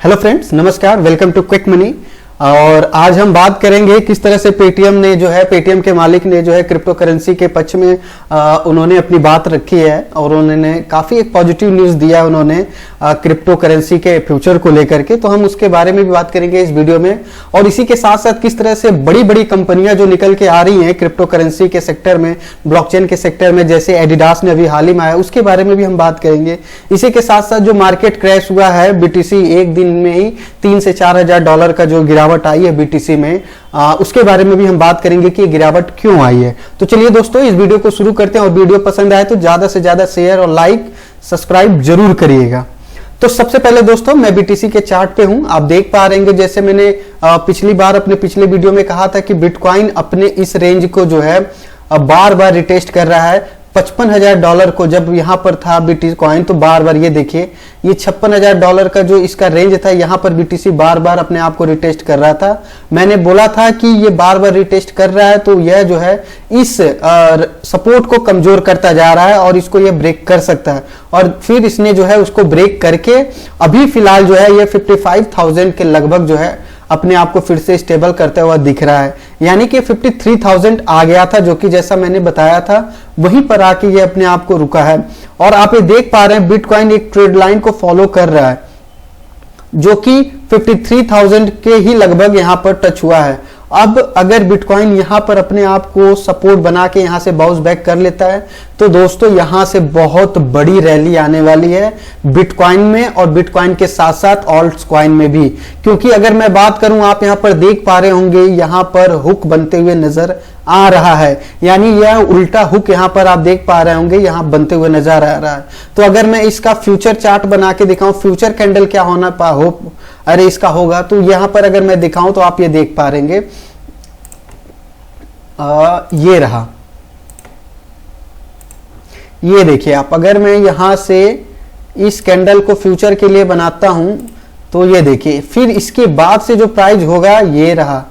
Hello friends, नमस्कार। Welcome to quick money. और आज हम बात करेंगे किस तरह से पेटीएम ने जो है, पेटीएम के मालिक ने जो है क्रिप्टो करेंसी के पक्ष में उन्होंने अपनी बात रखी है और उन्होंने काफी एक पॉजिटिव न्यूज दिया उन्होंने क्रिप्टो करेंसी के फ्यूचर को लेकर के। तो हम उसके बारे में भी बात करेंगे इस वीडियो में। और इसी के साथ साथ किस तरह से बड़ी बड़ी कंपनियां जो निकल के आ रही हैं क्रिप्टो करेंसी के सेक्टर में, ब्लॉकचेन के सेक्टर में, जैसे एडिडास ने अभी हाल ही में आया, उसके बारे में भी हम बात करेंगे। इसी के साथ साथ जो मार्केट क्रैश हुआ है बीटीसी, एक दिन में ही 3 से 4 हजार डॉलर का जो गिरावट आई है बीटीसी में, उसके बारे में भी हम बात करेंगे कि गिरावट क्यों आई है। तो चलिए दोस्तों, इस वीडियो को शुरू करते हैं। और वीडियो पसंद आए तो ज्यादा से ज्यादा शेयर और लाइक सब्सक्राइब जरूर करिएगा। तो सबसे पहले दोस्तों, मैं बीटीसी के चार्ट पे हूं। आप देख पा रहे हैं, जैसे मैंने पिछली बार अपने पिछले वीडियो में कहा था कि बिटकॉइन अपने इस रेंज को जो है बार बार रिटेस्ट कर रहा है। 55,000 डॉलर को जब यहां पर था बिटकॉइन, तो बार बार ये देखिए, ये 56,000 डॉलर का जो इसका रेंज था, यहां पर बीटीसी बार बार अपने आप को रिटेस्ट कर रहा था। मैंने बोला था कि ये बार बार रिटेस्ट कर रहा है तो यह जो है इस सपोर्ट को कमजोर करता जा रहा है और इसको ये ब्रेक कर सकता है। और फिर इसने जो है उसको ब्रेक करके अभी फिलहाल जो है ये 55,000 के लगभग जो है अपने आप को फिर से स्टेबल करता हुआ दिख रहा है। यानी कि 53,000 आ गया था, जो कि जैसा मैंने बताया था वहीं पर आके ये अपने आप को रुका है। और आप ये देख पा रहे हैं बिटकॉइन एक ट्रेड लाइन को फॉलो कर रहा है जो कि 53,000 के ही लगभग यहां पर टच हुआ है। अब अगर बिटकॉइन यहां पर अपने आप को सपोर्ट बना के यहां से बाउंस बैक कर लेता है तो दोस्तों यहां से बहुत बड़ी रैली आने वाली है बिटकॉइन में, और बिटकॉइन के साथ साथ ऑल्ट कॉइन में भी। क्योंकि अगर मैं बात करूं, आप यहां पर देख पा रहे होंगे, यहां पर हुक बनते हुए नजर आ रहा है। यानी यह उल्टा हुक यहां पर आप देख पा रहे होंगे, यहां बनते हुए नजर आ रहा है। तो अगर मैं इसका फ्यूचर चार्ट बना के दिखाऊं, फ्यूचर कैंडल क्या होना अरे इसका होगा, तो यहां पर अगर मैं दिखाऊं तो आप ये देख पा रहेंगे, ये रहा, ये देखिए आप। अगर मैं यहां से इस कैंडल को फ्यूचर के लिए बनाता हूं तो ये देखिए, फिर इसके बाद से जो प्राइस होगा ये रहा।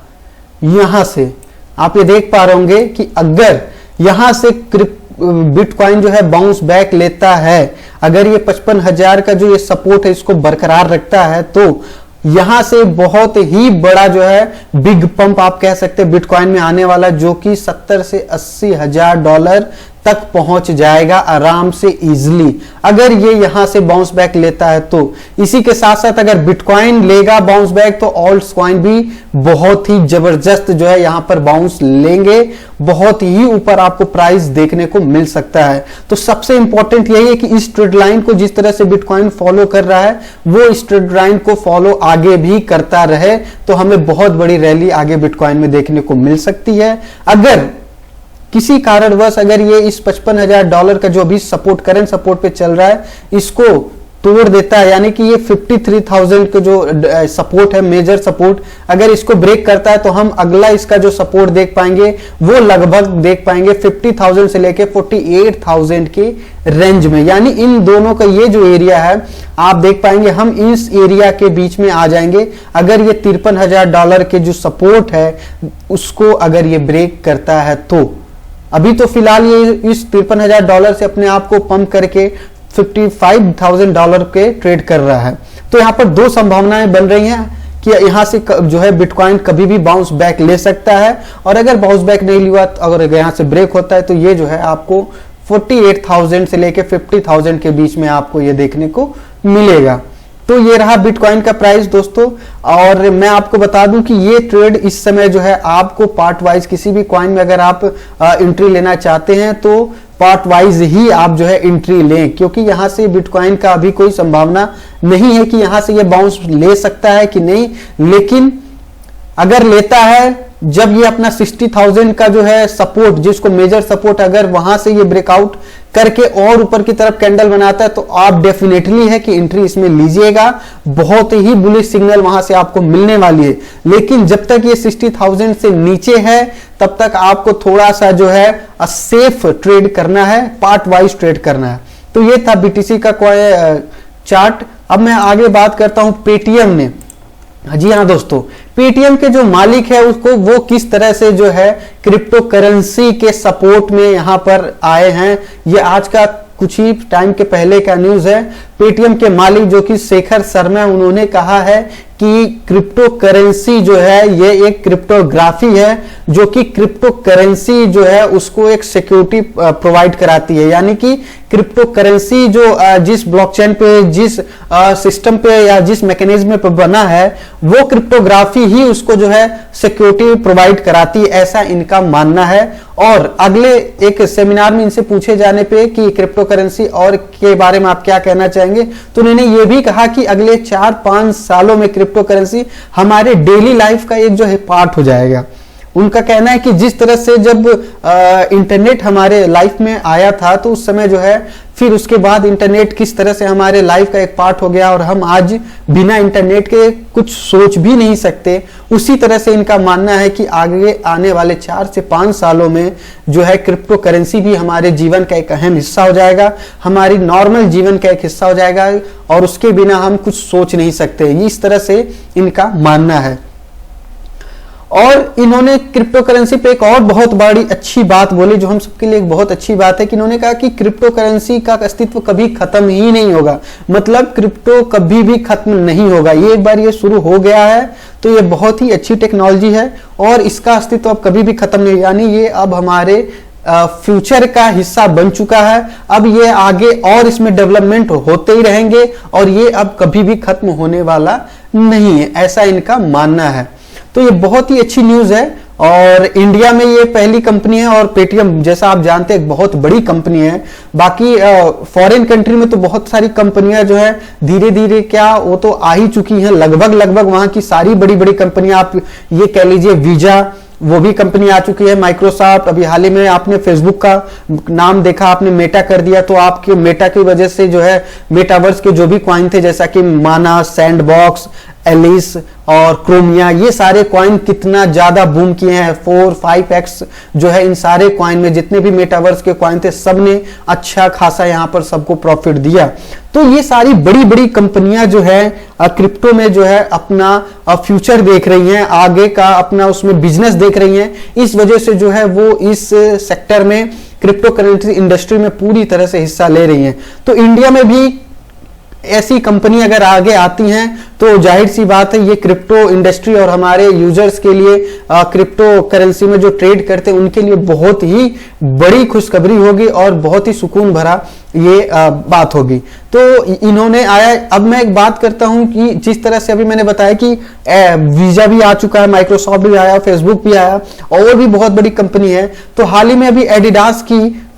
यहां से आप ये देख पा रहे होंगे कि अगर यहां से बिटकॉइन जो है बाउंस बैक लेता है, अगर ये 55,000 का जो ये सपोर्ट है इसको बरकरार रखता है, तो यहां से बहुत ही बड़ा जो है बिग पंप आप कह सकते हैं बिटकॉइन में आने वाला, जो कि 70 से 80 हजार डॉलर तक पहुंच जाएगा आराम से इजीली, अगर ये यहां से बाउंस बैक लेता है तो। इसी के साथ साथ अगर बिटकॉइन लेगा बाउंस बैक तो ऑल्ट कॉइन भी बहुत ही जबरदस्त जो है यहां पर बाउंस लेंगे, बहुत ही ऊपर आपको प्राइस देखने को मिल सकता है। तो सबसे इंपॉर्टेंट यही है कि इस ट्रेड लाइन को जिस तरह से बिटकॉइन फॉलो कर रहा है, वो इस ट्रेड लाइन को फॉलो आगे भी करता रहे, तो हमें बहुत बड़ी रैली आगे बिटकॉइन में देखने को मिल सकती है। अगर किसी कारणवश अगर ये इस 55,000 डॉलर का जो भी सपोर्ट, करंट सपोर्ट पे चल रहा है, इसको तोड़ देता है, यानी कि ये 53,000 का जो सपोर्ट है, मेजर सपोर्ट, अगर इसको ब्रेक करता है तो हम अगला इसका जो सपोर्ट देख पाएंगे वो लगभग देख पाएंगे 50,000 से लेके 48,000 के रेंज में। यानी इन दोनों का ये जो एरिया है आप देख पाएंगे, हम इस एरिया के बीच में आ जाएंगे अगर ये 53,000 डॉलर के जो सपोर्ट है उसको अगर ये ब्रेक करता है तो। अभी तो फिलहाल ये इस 53,000 डॉलर से अपने आप को पंप करके 55,000 डॉलर के ट्रेड कर रहा है। तो यहां पर दो संभावनाएं बन रही हैं कि यहां से जो है बिटकॉइन कभी भी बाउंस बैक ले सकता है, और अगर बाउंस बैक नहीं लिया, अगर यहां से ब्रेक होता है तो ये जो है आपको 48,000 से लेके 50,000 के बीच में आपको ये देखने को मिलेगा। तो ये रहा बिटकॉइन का प्राइस दोस्तों। और मैं आपको बता दूं कि ये ट्रेड इस समय जो है आपको पार्ट वाइज, किसी भी कॉइन में अगर आप एंट्री लेना चाहते हैं तो पार्ट वाइज ही आप जो है एंट्री लें, क्योंकि यहां से बिटकॉइन का अभी कोई संभावना नहीं है कि यहां से ये बाउंस ले सकता है कि नहीं। लेकिन अगर लेता है, जब ये अपना 60,000 का जो है सपोर्ट, जिसको मेजर सपोर्ट, अगर वहां से ये ब्रेकआउट करके और ऊपर की तरफ कैंडल बनाता है तो आप डेफिनेटली है कि एंट्री इसमें लीजिएगा, बहुत ही बुलिश सिग्नल वहां से आपको मिलने वाली है। लेकिन जब तक ये 60,000 से नीचे है तब तक आपको थोड़ा सा जो है सेफ ट्रेड करना है, पार्ट वाइज ट्रेड करना है। तो ये था बीटीसी का चार्ट। अब मैं आगे बात करता हूं पेटीएम ने। जी हाँ दोस्तों, पेटीएम के जो मालिक है उसको वो किस तरह से जो है क्रिप्टो करेंसी के सपोर्ट में यहां पर आए हैं, ये आज का कुछ ही टाइम के पहले का न्यूज है। पेटीएम के मालिक जो कि शेखर शर्मा, उन्होंने कहा है कि क्रिप्टो करेंसी जो है ये एक क्रिप्टोग्राफी है जो कि क्रिप्टो करेंसी जो है उसको एक सिक्योरिटी प्रोवाइड कराती है। यानी कि क्रिप्टो करेंसी जो जिस ब्लॉकचेन पे, जिस सिस्टम पे या जिस मैकेनिज्म पे बना है, वो क्रिप्टोग्राफी ही उसको जो है सिक्योरिटी प्रोवाइड कराती है, ऐसा इनका मानना है। और अगले एक सेमिनार में इनसे पूछे जाने पे कि क्रिप्टो करेंसी और के बारे में आप क्या कहना चाहेंगे, तो उन्होंने ये भी कहा कि अगले 4-5 सालों में क्रिप्टो करेंसी हमारे डेली लाइफ का एक जो है पार्ट हो जाएगा। उनका कहना है कि जिस तरह से जब इंटरनेट हमारे लाइफ में आया था, तो उस समय जो है फिर उसके बाद इंटरनेट किस तरह से हमारे लाइफ का एक पार्ट हो गया और हम आज बिना इंटरनेट के कुछ सोच भी नहीं सकते, उसी तरह से इनका मानना है कि आगे आने वाले 4 से 5 सालों में जो है क्रिप्टो करेंसी भी हमारे जीवन का एक अहम हिस्सा हो जाएगा, हमारी नॉर्मल जीवन का एक हिस्सा हो जाएगा और उसके बिना हम कुछ सोच नहीं सकते। इस तरह से इनका मानना है। और इन्होंने क्रिप्टो करेंसी पे एक और बहुत बड़ी अच्छी बात बोली, जो हम सबके लिए एक बहुत अच्छी बात है, कि इन्होंने कहा कि क्रिप्टो करेंसी का अस्तित्व कभी खत्म ही नहीं होगा। मतलब क्रिप्टो कभी भी खत्म नहीं होगा, ये एक बार ये शुरू हो गया है तो ये बहुत ही अच्छी टेक्नोलॉजी है और इसका अस्तित्व अब कभी भी खत्म नहीं, यानी ये अब हमारे फ्यूचर का हिस्सा बन चुका है। अब ये आगे और इसमें डेवलपमेंट होते ही रहेंगे और ये अब कभी भी खत्म होने वाला नहीं है, ऐसा इनका मानना है। तो ये बहुत ही अच्छी न्यूज है और इंडिया में ये पहली कंपनी है और पेटीएम जैसा आप जानते हैं बहुत बड़ी कंपनी है। बाकी फॉरेन कंट्री में तो बहुत सारी कंपनियां जो है धीरे धीरे क्या वो तो आ ही चुकी हैं, लगभग वहां की सारी बड़ी बड़ी कंपनियां, आप ये कह लीजिए वीजा, वो भी कंपनी आ चुकी है, माइक्रोसॉफ्ट, अभी हाल ही में आपने फेसबुक का नाम देखा, आपने मेटा कर दिया, तो आपके मेटा की वजह से जो है मेटावर्स के जो भी कॉइन थे जैसा कि माना, सैंडबॉक्स, एलिस और क्रोमिया, ये सारे कॉइन कितना ज्यादा बूम किए हैं, 4-5x जो है इन सारे कॉइन में जितने भी मेटावर्स के कॉइन थे सबने अच्छा खासा यहाँ पर सबको प्रॉफिट दिया। तो ये सारी बड़ी बड़ी कंपनियां जो है क्रिप्टो में जो है अपना फ्यूचर देख रही हैं, आगे का अपना उसमें बिजनेस देख रही हैं, इस वजह से जो है वो इस सेक्टर में क्रिप्टो करेंसी इंडस्ट्री में पूरी तरह से हिस्सा ले रही हैं। तो इंडिया में भी ऐसी कंपनी अगर आगे आती हैं तो जाहिर सी बात है ये क्रिप्टो इंडस्ट्री और हमारे यूजर्स के लिए क्रिप्टो करेंसी में जो ट्रेड करते हैं उनके लिए बहुत ही बड़ी खुशखबरी होगी और बहुत ही सुकून भरा ये बात होगी। तो इन्होंने आया, अब मैं एक बात करता हूं कि जिस तरह से अभी मैंने बताया कि वीजा भी आ चुका है, माइक्रोसॉफ्ट भी आया, फेसबुक भी आया और भी बहुत बड़ी कंपनी है। तो हाल ही में अभी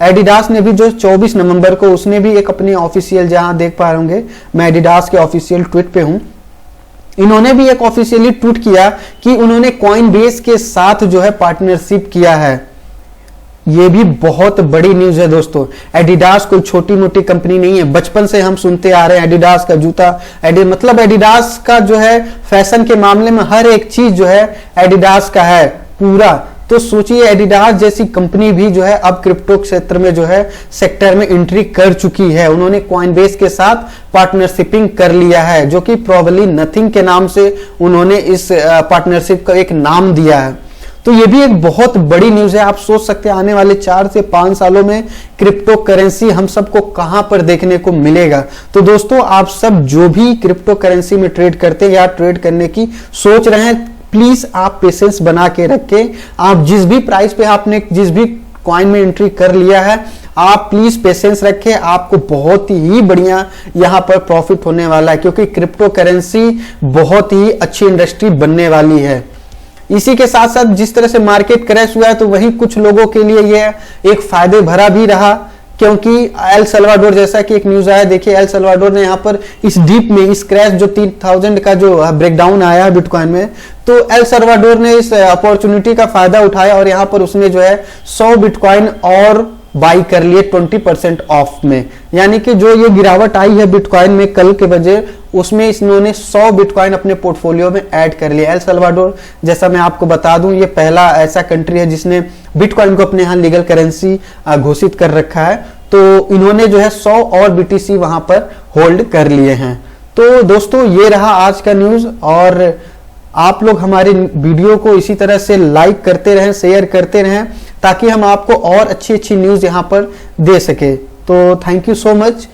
एडिडास ने भी जो 24 नवंबर को उसने भी एक अपनी ऑफिशियल, जहां देख पा रहे होंगे मैं एडिडास के ऑफिशियल ट्वीट पे हूं, इन्होंने भी एक ऑफिशियली ट्वीट किया कि उन्होंने कॉइनबेस के साथ जो है पार्टनरशिप किया है। ये भी बहुत बड़ी न्यूज है दोस्तों। एडिडास कोई छोटी मोटी कंपनी नहीं है, बचपन से हम सुनते आ रहे हैं एडिडास का जूता, मतलब एडिडास का जो है फैशन के मामले में हर एक चीज जो है एडिडास का है पूरा। तो सोचिए एडिडास जैसी कंपनी भी जो है अब क्रिप्टो क्षेत्र में जो है सेक्टर में एंट्री कर चुकी है। उन्होंने कॉइनबेस के साथ पार्टनरशिपिंग कर लिया है, जो कि प्रोबेबली नथिंग के नाम से उन्होंने इस पार्टनरशिप का एक नाम दिया है। तो ये भी एक बहुत बड़ी न्यूज है। आप सोच सकते हैं आने वाले 4 से 5 सालों में क्रिप्टो करेंसी हम सबको कहां पर देखने को मिलेगा। तो दोस्तों आप सब जो भी क्रिप्टो करेंसी में ट्रेड करते हैं या ट्रेड करने की सोच रहे हैं, प्लीज आप पेशेंस बना के रखें। आप जिस भी प्राइस पे आपने जिस भी कॉइन में एंट्री कर लिया है, आप प्लीज पेशेंस रखें, आपको बहुत ही बढ़िया यहां पर प्रॉफिट होने वाला है, क्योंकि क्रिप्टो करेंसी बहुत ही अच्छी इंडस्ट्री बनने वाली है। इसी के साथ साथ जिस तरह से मार्केट क्रैश हुआ है, तो वही कुछ लोगों के लिए यह एक फायदे भरा भी रहा, क्योंकि एल सल्वाडोर जैसा कि एक न्यूज आया, देखिए एल सल्वाडोर ने यहां पर इस डीप में इस क्रैश जो 3000 का जो ब्रेकडाउन आया है बिटकॉइन में, तो एल सल्वाडोर ने इस अपॉर्चुनिटी का फायदा उठाया और यहां पर उसने जो है 100 बिटकॉइन और बाई कर लिए 20% ऑफ में। यानी कि जो ये गिरावट आई है बिटकॉइन में कल के वजह, उसमें इन्होंने 100 बिटकॉइन अपने पोर्टफोलियो में ऐड कर लिया। एल सल्वाडोर जैसा मैं आपको बता दूं, ये पहला ऐसा कंट्री है जिसने बिटकॉइन को अपने यहां लीगल करेंसी घोषित कर रखा है। तो इन्होंने जो है 100 और बीटीसी वहां पर होल्ड कर लिए हैं। तो दोस्तों ये रहा आज का न्यूज, और आप लोग हमारे वीडियो को इसी तरह से लाइक करते रहें, शेयर करते रहें, ताकि हम आपको और अच्छी अच्छी न्यूज यहां पर दे सके। तो थैंक यू सो मच।